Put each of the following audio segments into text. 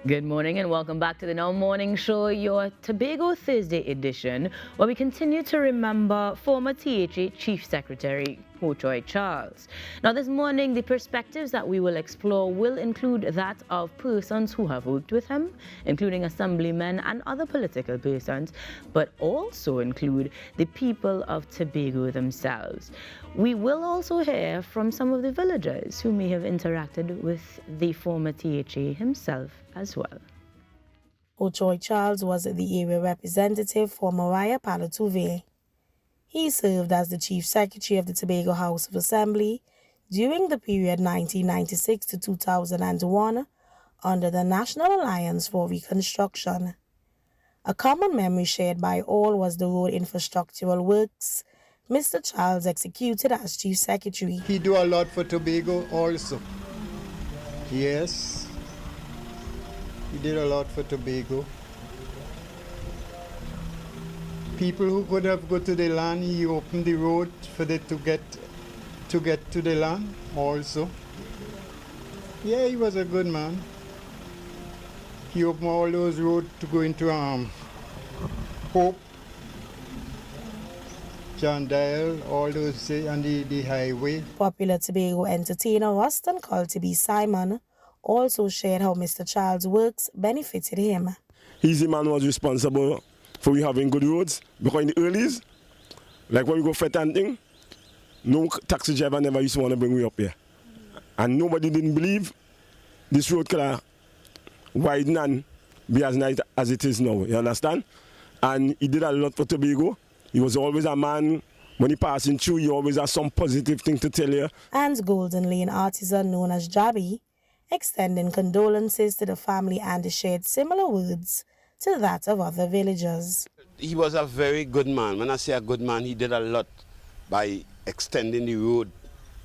Good morning and welcome back to the Now Morning Show, your Tobago Thursday edition, where we continue to remember former THA Chief Secretary Hochoy Charles. Now this morning, the perspectives that we will explore will include that of persons who have worked with him, including assemblymen and other political persons, but also include the people of Tobago themselves. We will also hear from some of the villagers who may have interacted with the former THA himself as well. Hochoy Charles was the area representative for Mariah Palatuve. He served as the Chief Secretary of the Tobago House of Assembly during the period 1996 to 2001 under the National Alliance for Reconstruction. A common memory shared by all was the road infrastructural works Mr. Charles executed as Chief Secretary. He do a lot for Tobago also. Yes, he did a lot for Tobago. People who could have go to the land, he opened the road for them to get to the land also. Yeah, he was a good man. He opened all those roads to go into Hope, John Dial, all those, and the highway. Popular Tobago entertainer Ruston Cultiby Simon also shared how Mr. Charles' works benefited him. He's the man who was responsible for we having good roads, because in the earlys, like when we go for hunting, no taxi driver never used to want to bring me up here. And nobody didn't believe this road could widen and be as nice as it is now, you understand? And he did a lot for Tobago. He was always a man, when he passing through, he always has some positive thing to tell you. And Golden Lane artisan known as Jabby, extending condolences to the family and shared similar words to that of other villagers. He was a very good man. When I say a good man, he did a lot by extending the road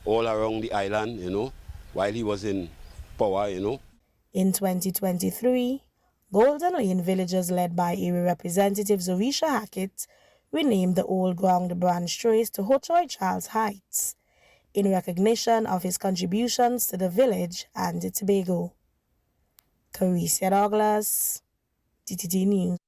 all around the island, while he was in power, In 2023, Golden Lane villagers led by area representative Zorisha Hackett renamed the Old Ground Branch Trace to Hochoy Charles Heights in recognition of his contributions to the village and the Tobago. Carissa Douglas, TTT News.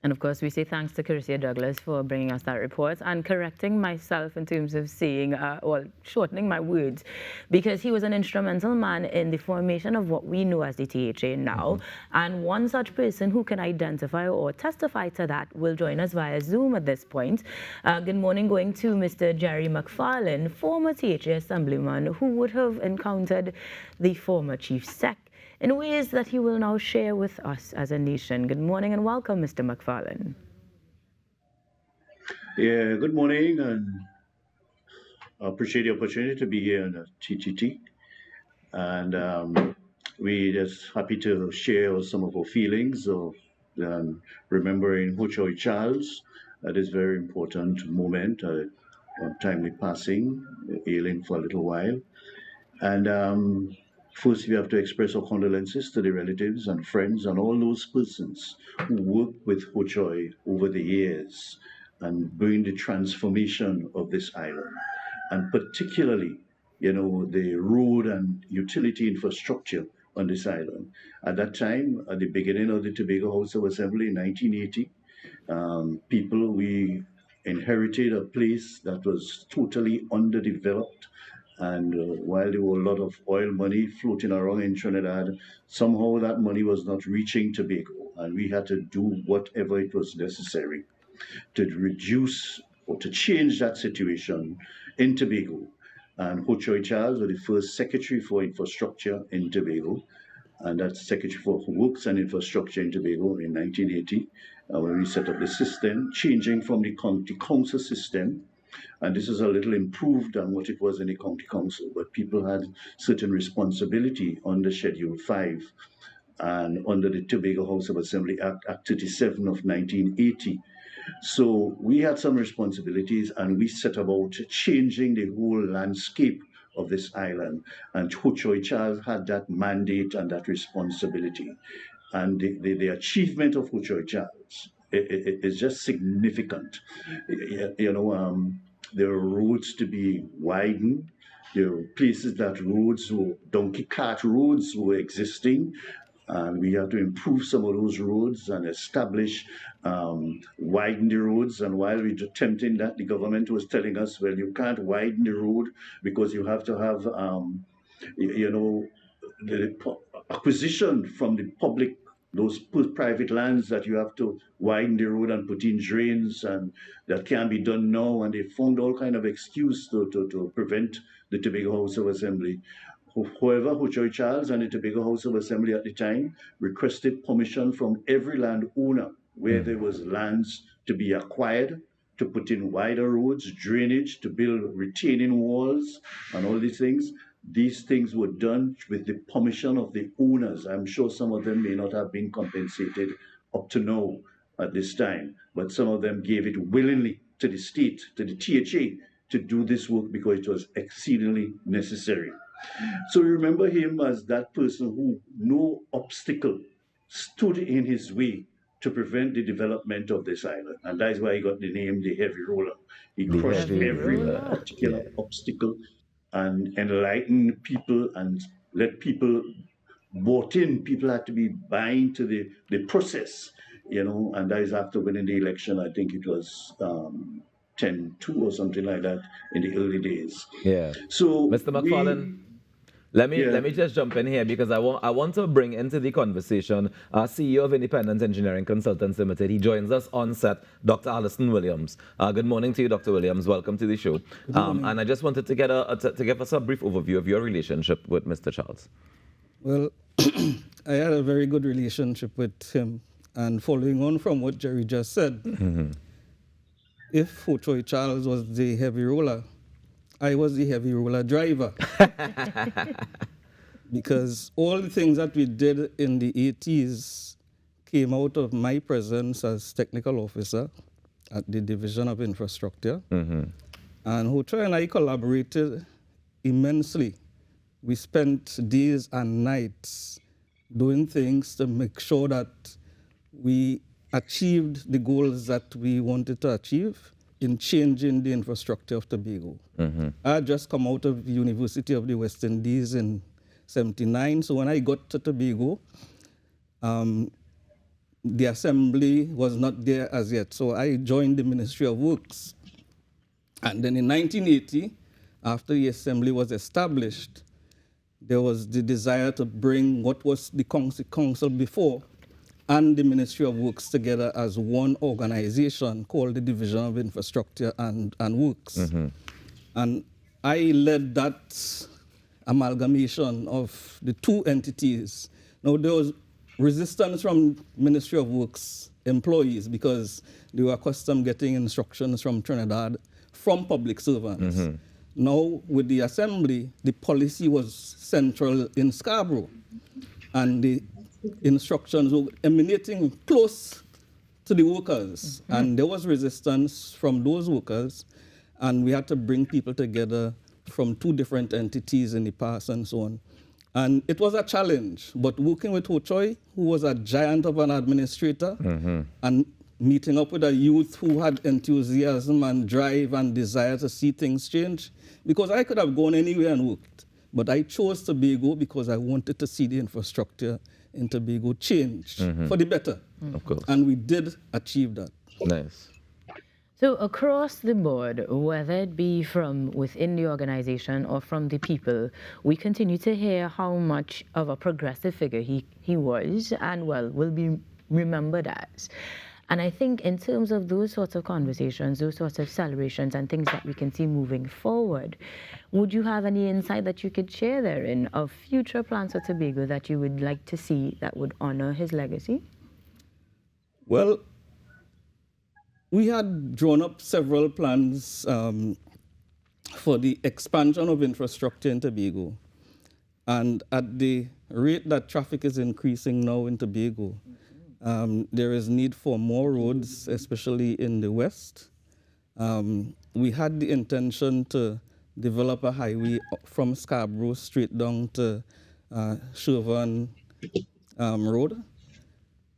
And of course, we say thanks to Carissa Douglas for bringing us that report and correcting myself in terms of saying, or shortening my words, because he was an instrumental man in the formation of what we know as the THA now. And one such person who can identify or testify to that will join us via Zoom at this point. Good morning, going to Mr. Gerry Macfarlane, former THA Assemblyman, who would have encountered the former Chief Sec in ways that he will now share with us as a nation. Good morning and welcome, Mr. Macfarlane. Yeah, good morning, and I appreciate the opportunity to be here on the TTT. And we just happy to share some of our feelings of remembering Hochoy Charles at this very important moment, timely passing, ailing for a little while. And first, we have to express our condolences to the relatives and friends and all those persons who worked with Hochoy over the years and bring the transformation of this island. And particularly, the road and utility infrastructure on this island. At that time, at the beginning of the Tobago House of Assembly in 1980, we inherited a place that was totally underdeveloped. And while there were a lot of oil money floating around in Trinidad, somehow that money was not reaching Tobago. And we had to do whatever it was necessary to reduce or to change that situation in Tobago. And Hochoy Charles was the first Secretary for Infrastructure in Tobago. And that's Secretary for Works and Infrastructure in Tobago in 1980, when we set up the system, changing from the county council system. And this is a little improved than what it was in the county council, but people had certain responsibility under Schedule 5 and under the Tobago House of Assembly Act 37 of 1980. So we had some responsibilities, and we set about changing the whole landscape of this island. And Hochoy Charles had that mandate and that responsibility. And the achievement of Hochoy Charles is just significant. There are roads to be widened. places that roads were donkey cart roads were existing, and we have to improve some of those roads and establish, widen the roads. And while we were attempting that, the government was telling us, well, you can't widen the road because you have to have, the acquisition from the public, those private lands, that you have to widen the road and put in drains, and that can't be done now. And they found all kind of excuse to prevent the Tobago House of Assembly. However, Hochoy Charles and the Tobago House of Assembly at the time requested permission from every landowner where there was lands to be acquired, to put in wider roads, drainage, to build retaining walls, and all these things. These things were done with the permission of the owners. I'm sure some of them may not have been compensated up to now at this time, but some of them gave it willingly to the state, to the THA, to do this work because it was exceedingly necessary. So remember him as that person who no obstacle stood in his way to prevent the development of this island. And that is why he got the name the Heavy Roller. He crushed every particular obstacle and enlightened people and let people bought in. People had to be buying to the process, and that is after winning the election. I think it was 10-2 or something like that in the early days. Yeah. So Mr. Macfarlane, let me just jump in here because I want to bring into the conversation CEO of Independent Engineering Consultants Limited. He joins us on set, Dr. Allison Williams. Good morning to you, Dr. Williams. Welcome to the show. And I just wanted to get to give us a brief overview of your relationship with Mr. Charles. Well, I had a very good relationship with him, and following on from what Gerry just said, if Hochoy Charles was the heavy roller, I was the heavy roller driver. Because all the things that we did in the 80s came out of my presence as technical officer at the Division of Infrastructure. And Hochoy and I collaborated immensely. We spent days and nights doing things to make sure that we achieved the goals that we wanted to achieve in changing the infrastructure of Tobago. I had just come out of the University of the West Indies in '79, so when I got to Tobago, the assembly was not there as yet, so I joined the Ministry of Works. And then in 1980, after the assembly was established, there was the desire to bring what was the council before and the Ministry of Works together as one organization called the Division of Infrastructure and Works. And I led that amalgamation of the two entities. Now, there was resistance from Ministry of Works employees because they were accustomed getting instructions from Trinidad from public servants. Now, with the assembly, the policy was central in Scarborough, and the instructions were emanating close to the workers. And there was resistance from those workers, and we had to bring people together from two different entities in the past and so on. And it was a challenge, but working with Hochoy, who was a giant of an administrator, and meeting up with a youth who had enthusiasm and drive and desire to see things change, because I could have gone anywhere and worked, but I chose Tobago because I wanted to see the infrastructure in Tobago change for the better. Of course. And we did achieve that. Nice. So across the board, whether it be from within the organization or from the people, we continue to hear how much of a progressive figure he was and, well, will be remembered as. And I think in terms of those sorts of conversations, those sorts of celebrations and things that we can see moving forward, would you have any insight that you could share therein of future plans for Tobago that you would like to see that would honor his legacy? Well, we had drawn up several plans for the expansion of infrastructure in Tobago. And at the rate that traffic is increasing now in Tobago, there is need for more roads, especially in the west. We had the intention to develop a highway from Scarborough straight down to Shervan Road,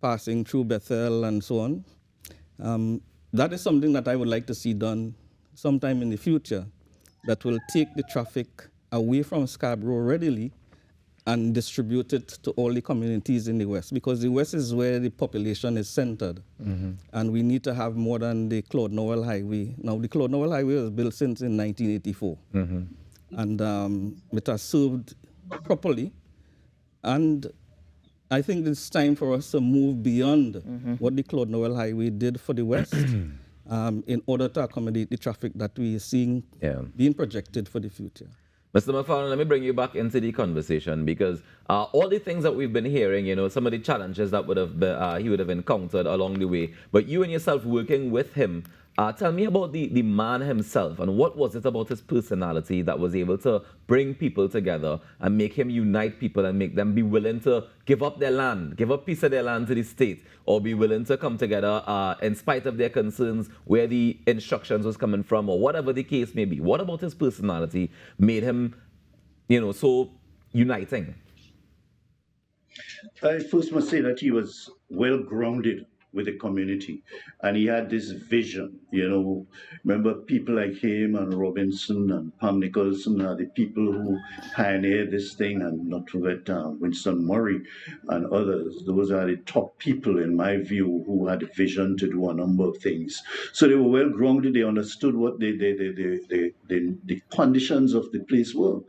passing through Bethel and so on. That is something that I would like to see done sometime in the future that will take the traffic away from Scarborough readily and distribute it to all the communities in the West, because the West is where the population is centered. And we need to have more than the Claude Nowell Highway. Now, the Claude Nowell Highway was built since in 1984. And it has served properly. And I think it's time for us to move beyond what the Claude Nowell Highway did for the West in order to accommodate the traffic that we are seeing being projected for the future. Mr. Macfarlane, let me bring you back into the conversation, because all the things that we've been hearing, you know, some of the challenges that would have been, he would have encountered along the way, but you and yourself working with him, tell me about the man himself, and what was it about his personality that was able to bring people together and make him unite people and make them be willing to give up their land, give up a piece of their land to the state, or be willing to come together in spite of their concerns, where the instructions was coming from, or whatever the case may be. What about his personality made him, you know, so uniting? I first must say that he was well grounded with the community, and he had this vision. You know, remember people like him and Robinson and Pam Nicholson are the people who pioneered this thing, and not to forget Winston Murray and others. Those are the top people, in my view, who had a vision to do a number of things. So they were well grounded. They understood what the conditions of the place were.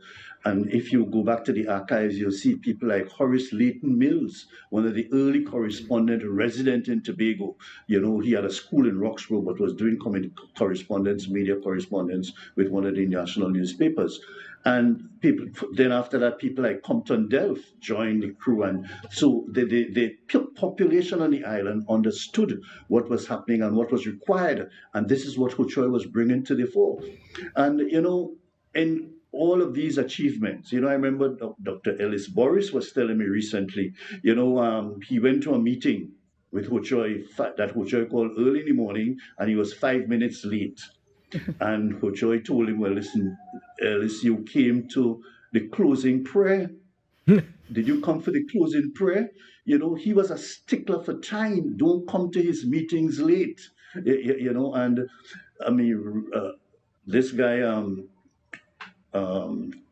And if you go back to the archives, you'll see people like Horace Leighton Mills, one of the early correspondent resident in Tobago. You know, he had a school in Roxborough, but was doing correspondence, media correspondence with one of the national newspapers. And people, then after that, people like Compton Delph joined the crew. And so the population on the island understood what was happening and what was required. And this is what Hochoy was bringing to the fore. And, you know, in all of these achievements, you know, I remember Dr. Ellis Boris was telling me recently, you know, he went to a meeting with Hochoy, that Hochoy called early in the morning, and he was 5 minutes late. And Hochoy told him, well, listen, Ellis, you came to the closing prayer. Did you come for the closing prayer? You know, he was a stickler for time. Don't come to his meetings late. You know, and I mean, this guy,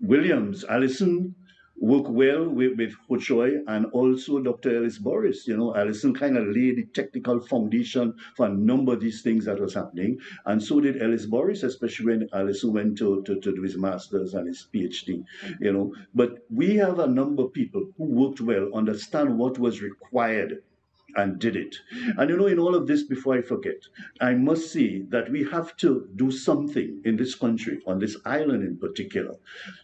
Williams, Allison, worked well with Hochoy and also Dr. Ellis Boris. You know, Allison kind of laid the technical foundation for a number of these things that was happening. And so did Ellis Boris, especially when Allison went to do his master's and his PhD, you know. But we have a number of people who worked well, understand what was required, and did it. And you know, in all of this, before I forget, I must say that we have to do something in this country, on this island in particular,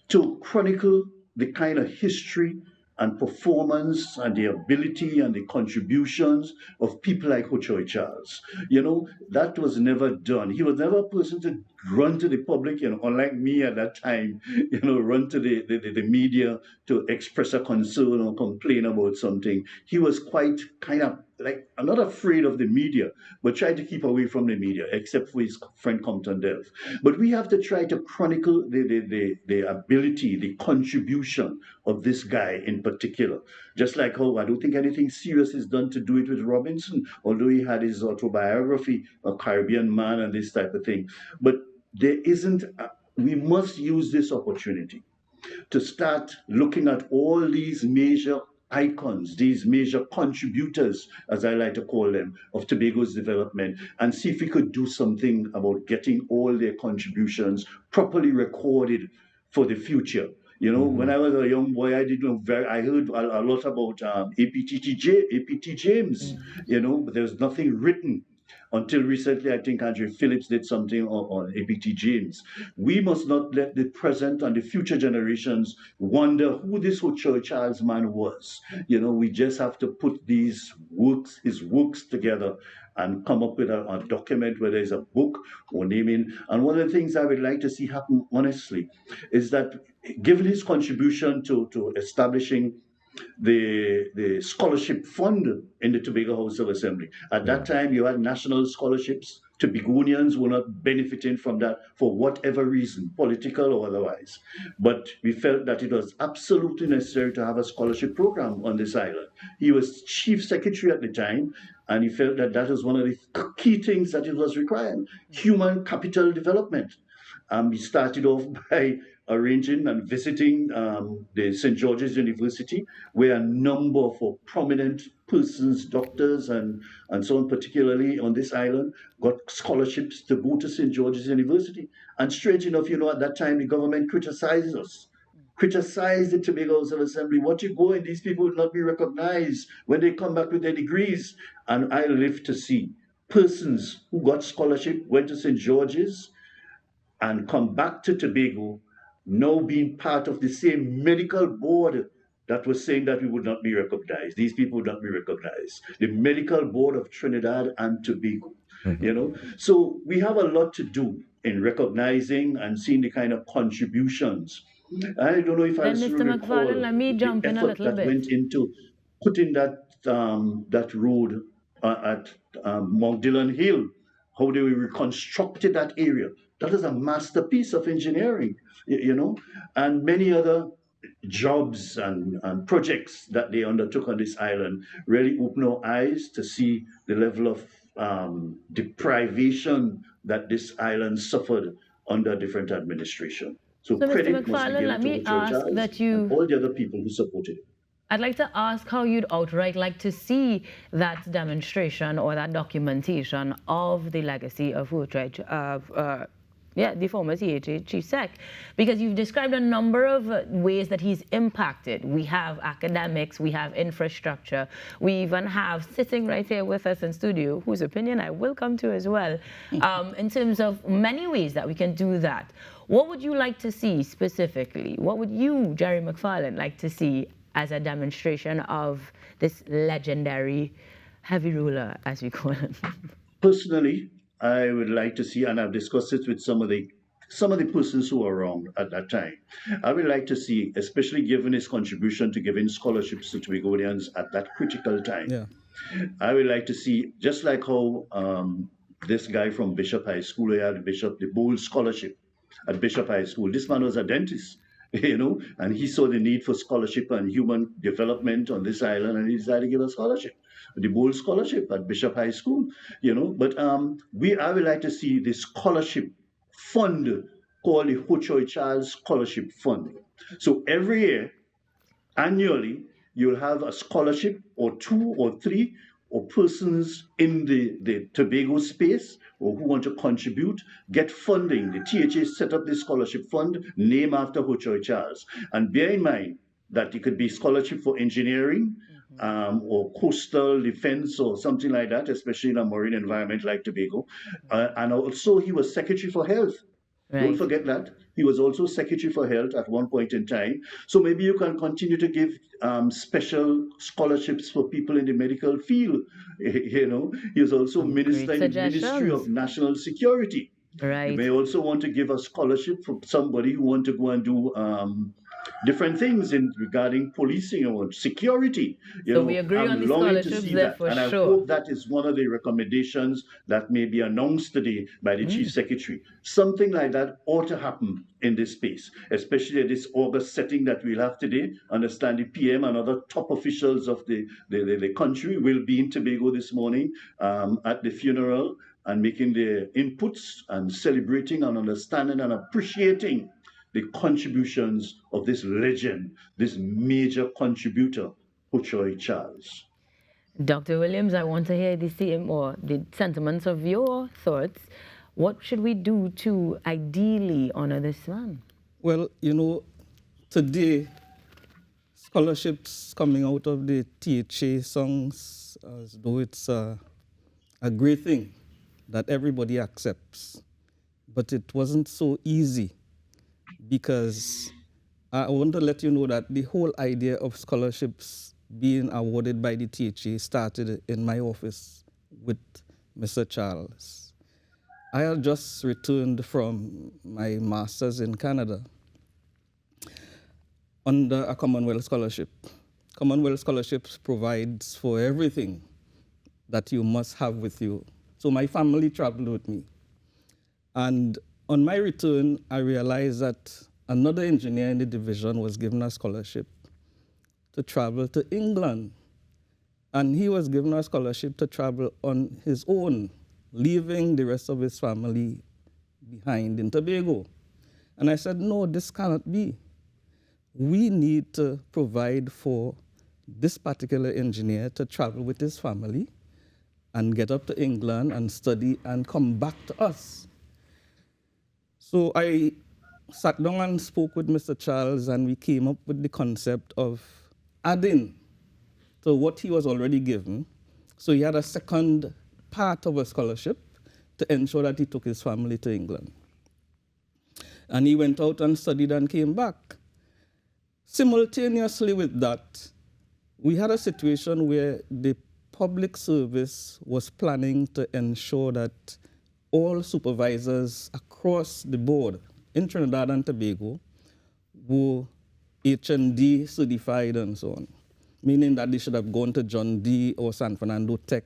to chronicle the kind of history and performance and the ability and the contributions of people like Hochoy Charles. You know, that was never done. He was never a person to run to the public, you know, unlike me at that time, you know, run to the media to express a concern or complain about something. He was quite kind of like, I'm not afraid of the media, but try to keep away from the media, except for his friend Compton Delph. But we have to try to chronicle the ability, the contribution of this guy in particular. Just like how I don't think anything serious is done to do it with Robinson, although he had his autobiography, A Caribbean Man, and this type of thing. But there isn't, we must use this opportunity to start looking at all these major icons, these major contributors, as I like to call them, of Tobago's development, and see if we could do something about getting all their contributions properly recorded for the future. You know, when I was a young boy, I heard a lot about APT James, you know, but there was nothing written. Until recently, I think Andrew Phillips did something on APT James. We must not let the present and the future generations wonder who this Hochoy Charles man was. You know, we just have to put these works, his works together and come up with a document, whether it's a book or naming. And one of the things I would like to see happen, honestly, is that given his contribution to establishing the scholarship fund in the Tobago House of Assembly. At that time, you had national scholarships. Tobagonians were not benefiting from that for whatever reason, political or otherwise. But we felt that it was absolutely necessary to have a scholarship program on this island. He was chief secretary at the time, and he felt that that was one of the key things that it was required, human capital development. We started off by arranging and visiting the St. George's University, where a number of prominent persons, doctors and so on, particularly on this island, got scholarships to go to St. George's University. And strange enough, at that time, the government criticized us, criticized the Tobago House of Assembly. What you go in, these people will not be recognized when they come back with their degrees. And I live to see persons who got scholarship, went to St. George's, and come back to Tobago, now being part of the same medical board that was saying that we would not be recognized. These people would not be recognized. The Medical Board of Trinidad and Tobago, So we have a lot to do in recognizing and seeing the kind of contributions. I don't know if I Mr. Macfarlane, let me jump in a little bit. Went into putting that road at Mount Dillon Hill, how they reconstructed that area. That is a masterpiece of engineering, and many other jobs and projects that they undertook on this island really opened our eyes to see the level of deprivation that this island suffered under different administration. So credit Mr. Macfarlane, let me ask that you... all the other people who supported it. I'd like to ask how you'd outright like to see that demonstration or that documentation of the legacy of Hochoy, the former CHA Chief Sec, because you've described a number of ways that he's impacted. We have academics, we have infrastructure, we even have sitting right here with us in studio, whose opinion I will come to as well, in terms of many ways that we can do that. What would you like to see specifically? What would you, Gerry Macfarlane, like to see as a demonstration of this legendary heavy ruler, as we call him? Personally, I would like to see, and I've discussed it with some of the persons who were around at that time. I would like to see, especially given his contribution to giving scholarships to Tobagonians at that critical time. Yeah. I would like to see, just like how this guy from Bishop High School, had the Bowl Scholarship at Bishop High School. This man was a dentist, and he saw the need for scholarship and human development on this island, and he decided to give a scholarship. The Bowl Scholarship at Bishop High School, But I would like to see the scholarship fund called the Hochoy Charles Scholarship Fund. So every year, annually, you'll have a scholarship or two or three or persons in the Tobago space or who want to contribute, get funding. The THA set up this scholarship fund named after Hochoy Charles. And bear in mind that it could be scholarship for engineering, or coastal defense or something like that, especially in a marine environment like Tobago. And also he was Secretary for Health. Right. Don't forget that. He was also Secretary for Health at one point in time. So maybe you can continue to give special scholarships for people in the medical field. He was also Minister in the Ministry of National Security. Right. You may also want to give a scholarship for somebody who wants to go and do different things regarding policing or security. We agree on the scholarships there for sure. And I hope that is one of the recommendations that may be announced today by the Chief Secretary. Something like that ought to happen in this space, especially at this August setting that we'll have today. Understand the PM and other top officials of the country will be in Tobago this morning at the funeral and making their inputs and celebrating and understanding and appreciating the contributions of this legend, this major contributor, Hochoy Charles. Dr. Williams, I want to hear the same or the sentiments of your thoughts. What should we do to ideally honor this man? Well, today, scholarships coming out of the THA songs as though it's a great thing that everybody accepts. But it wasn't so easy, because I want to let you know that the whole idea of scholarships being awarded by the THA started in my office with Mr. Charles. I had just returned from my master's in Canada under a Commonwealth Scholarship. Commonwealth Scholarships provides for everything that you must have with you. So my family traveled with me. And on my return, I realized that another engineer in the division was given a scholarship to travel to England. And he was given a scholarship to travel on his own, leaving the rest of his family behind in Tobago. And I said, no, this cannot be. We need to provide for this particular engineer to travel with his family and get up to England and study and come back to us. So I sat down and spoke with Mr. Charles, and we came up with the concept of adding to what he was already given. So he had a second part of a scholarship to ensure that he took his family to England. And he went out and studied and came back. Simultaneously with that, we had a situation where the public service was planning to ensure that all supervisors across the board in Trinidad and Tobago were H&D certified and so on, meaning that they should have gone to John D or San Fernando Tech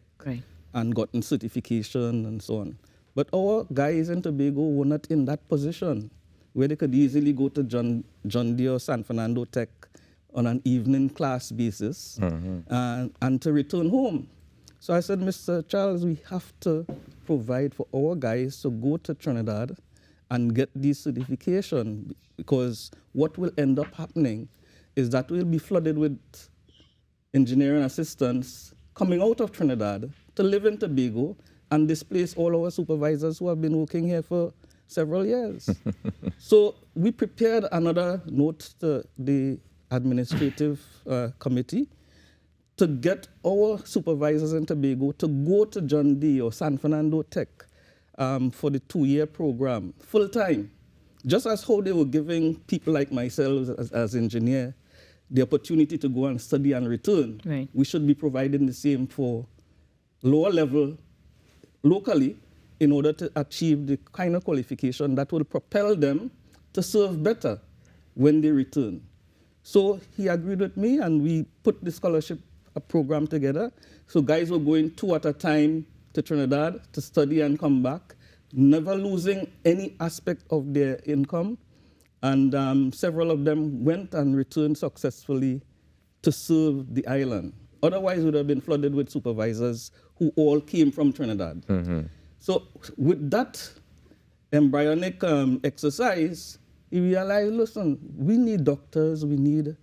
and gotten certification and so on. But our guys in Tobago were not in that position where they could easily go to John D or San Fernando Tech on an evening class basis and to return home. So I said, Mr. Charles, we have to provide for our guys to go to Trinidad and get this certification, because what will end up happening is that we'll be flooded with engineering assistants coming out of Trinidad to live in Tobago and displace all our supervisors who have been working here for several years. So we prepared another note to the administrative committee to get our supervisors in Tobago to go to John D or San Fernando Tech for the 2-year program, full time. Just as how they were giving people like myself as engineer the opportunity to go and study and return, we should be providing the same for lower level locally in order to achieve the kind of qualification that will propel them to serve better when they return. So he agreed with me, and we put the scholarship program together. So guys were going 2 at a time to Trinidad to study and come back, never losing any aspect of their income. And several of them went and returned successfully to serve the island. Otherwise, we would have been flooded with supervisors who all came from Trinidad. So with that embryonic exercise, he realized, listen, we need doctors, we need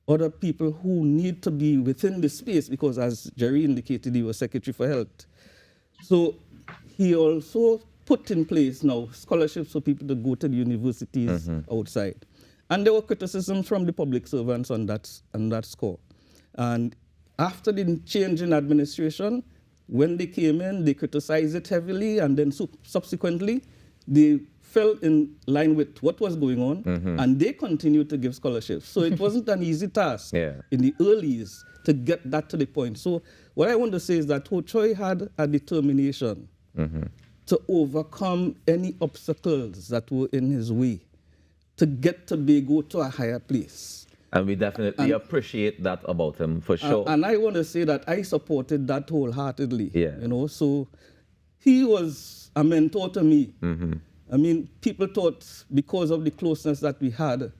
other people who need to be within the space, because as Gerry indicated, he was Secretary for Health. So he also put in place now scholarships for people to go to the universities outside. And there were criticisms from the public servants on that score. And after the change in administration, when they came in, they criticized it heavily, and then subsequently, they fell in line with what was going on, and they continued to give scholarships. So it wasn't an easy task in the earlies to get that to the point. So what I want to say is that Hochoy had a determination to overcome any obstacles that were in his way to get Tobago to a higher place. And we definitely appreciate that about him, for sure. And I want to say that I supported that wholeheartedly. You know, so he was a mentor to me. I mean, people thought because of the closeness that we had,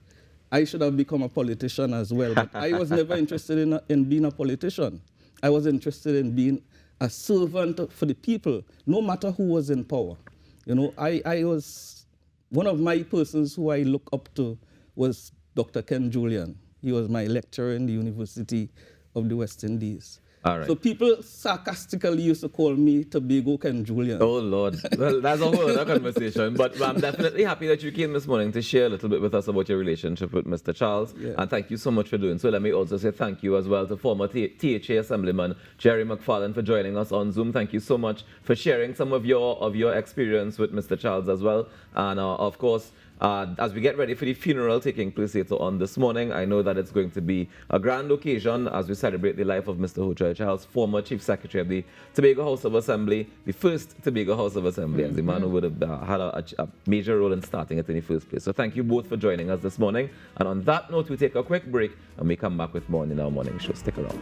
I should have become a politician as well. But I was never interested in being a politician. I was interested in being a servant for the people, no matter who was in power. You know, I was, one of my persons who I look up to was Dr. Ken Julian. He was my lecturer in the University of the West Indies. All right. So people sarcastically used to call me Tobago Ken Julian. Oh, Lord. Well, that's a whole other conversation. But I'm definitely happy that you came this morning to share a little bit with us about your relationship with Mr. Charles. And thank you so much for doing so. Let me also say thank you as well to former THA Assemblyman Gerry Macfarlane for joining us on Zoom. Thank you so much for sharing some of your experience with Mr. Charles as well. And of course, as we get ready for the funeral taking place later on this morning, I know that it's going to be a grand occasion as we celebrate the life of Mr. Hochoy Charles, former Chief Secretary of the Tobago House of Assembly, the first Tobago House of Assembly, as the man who would have had a major role in starting it in the first place. So thank you both for joining us this morning. And on that note, we take a quick break and we come back with more in our morning show. Stick around.